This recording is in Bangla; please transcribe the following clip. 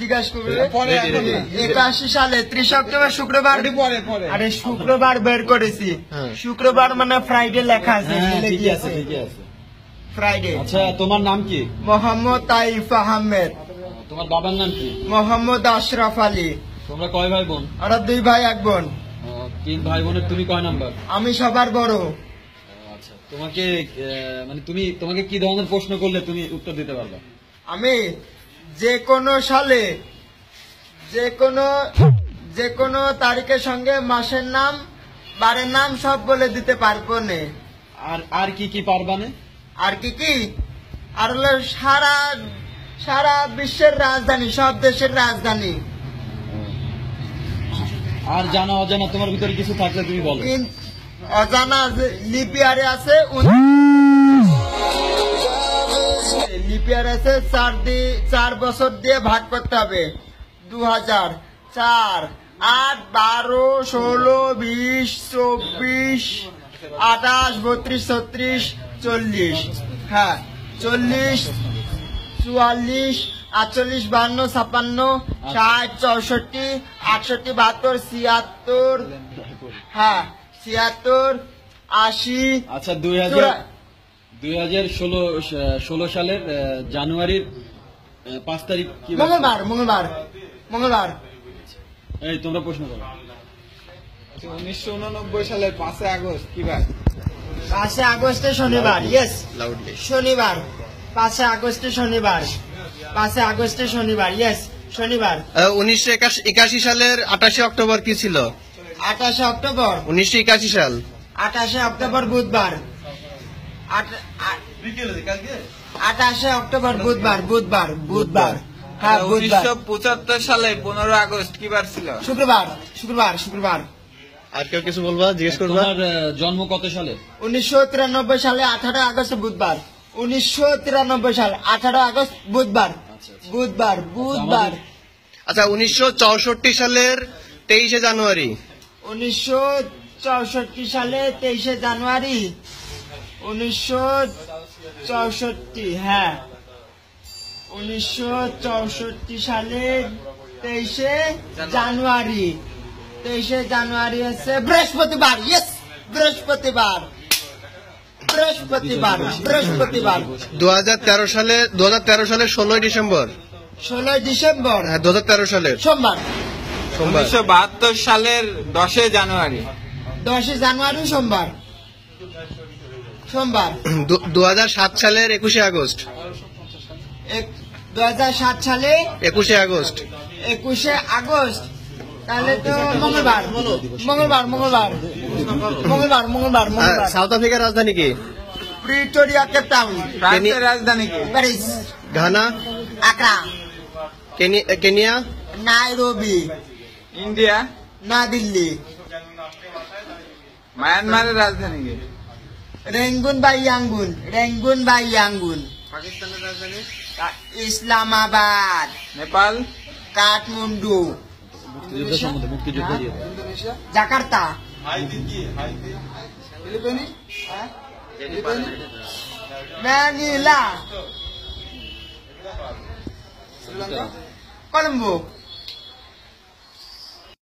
জিজ্ঞাসা করবে 81 সালে 30 অক্টোবর শুক্রবার। আরে শুক্রবার বের করেছি, শুক্রবার মানে ফ্রাইডে লেখা আছে। ঠিকই আছে। ফ্রাইডে। আচ্ছা, তোমার নাম কি? মোহাম্মদ তাইফ আহমেদ। তোমার বাবার নাম কি? মোহাম্মদ আশরাফ আলী। তোমরা কয় ভাই বোন? আমরা 2 ভাই 1 বোন। 3 ভাই বোনের তুমি কয় নাম্বার? আমি সবার বড়। আচ্ছা, তোমাকে কি ধরনের প্রশ্ন করলে তুমি উত্তর দিতে পারবে? আমি যে কোনো সালে যে কোনো তারিখের সঙ্গে মাসের নাম বারের নাম সব বলে দিতে পারবো না। আর কি পারবা না? আর কি আর হলো সারা বিশ্বের রাজধানী, সব দেশের রাজধানী। আর জানা অজানা তোমার ভিতরে কিছু থাকলে তুমি বলো। অজানা লিপিয়ারে আছে, লিপিয়ার আছে 4 বছর দিয়ে ভাগ করতে হবে। 2000, 4, 8, 12, 16, 20, 24, 28, 32, 36, 40। হ্যাঁ, 40, 44, 48, 52, 56, 60, 64, 68, 72, 76। হ্যাঁ, 76, 80। আচ্ছা, 2016 সালের জানুয়ারির 5 তারিখ কি? মঙ্গলবার। এই তোমরা প্রশ্ন করো। 1989 সালের 5 আগস্ট কি বার? 5 আগস্টে শনিবার। ইয়েস, শনিবার। 5 আগস্টে শনিবার। 5 আগস্টে শনিবার। ইয়েস, শনিবার। 1981 সালের 28 অক্টোবর কি ছিল? 28 অক্টোবর 1981 সাল। 28 অক্টোবর বুধবার। 28 অক্টোবর বুধবার। হ্যাঁ, বুধবার। 1975 সালে 15 আগস্ট কি বার ছিল? শুক্রবার। আর কেউ কিছু বলবা, জিজ্ঞেস করবা? তোমার জন্ম কত সালে? 1993 সালে 18 আগস্ট বুধবার। 1993 সাল 18 আগস্ট বুধবার। আচ্ছা, 1964 সালের 23 জানুয়ারি। 1964 সালে 23 জানুয়ারি। 1964, হ্যাঁ, 1964 সালে 23 জানুয়ারি। 23 জানুয়ারি হচ্ছে বৃহস্পতিবার। ইয়েস, বৃহস্পতিবার। 2013 সালের 16 ডিসেম্বর। 16 ডিসেম্বর। হ্যাঁ, 2013 সালের সোমবার। 1972 সালের 10 জানুয়ারি। 10 জানুয়ারি সোমবার। 2007 সালের 21 আগস্ট। 2007 সালে 21 আগস্ট। 21 আগস্ট। তাহলে তো মঙ্গলবার। সাউথ আফ্রিকার রাজধানী কি? Pretoria, Cape Town. ফ্রান্সের রাজধানী কি? Paris. Ghana, Accra. Kenya, Nairobi. India, না দিল্লি। মায়ানমারের রাজধানী কি? রেঙ্গুন বা ইয়াঙ্গুন। পাকিস্তানের রাজধানী? ইসলামাবাদ। নেপাল, কাঠমান্ডু। মুক্তিযুদ্ধ দিয়ে দাও। Indonesia, Jakarta. Manila. Sri Lanka, Colombo.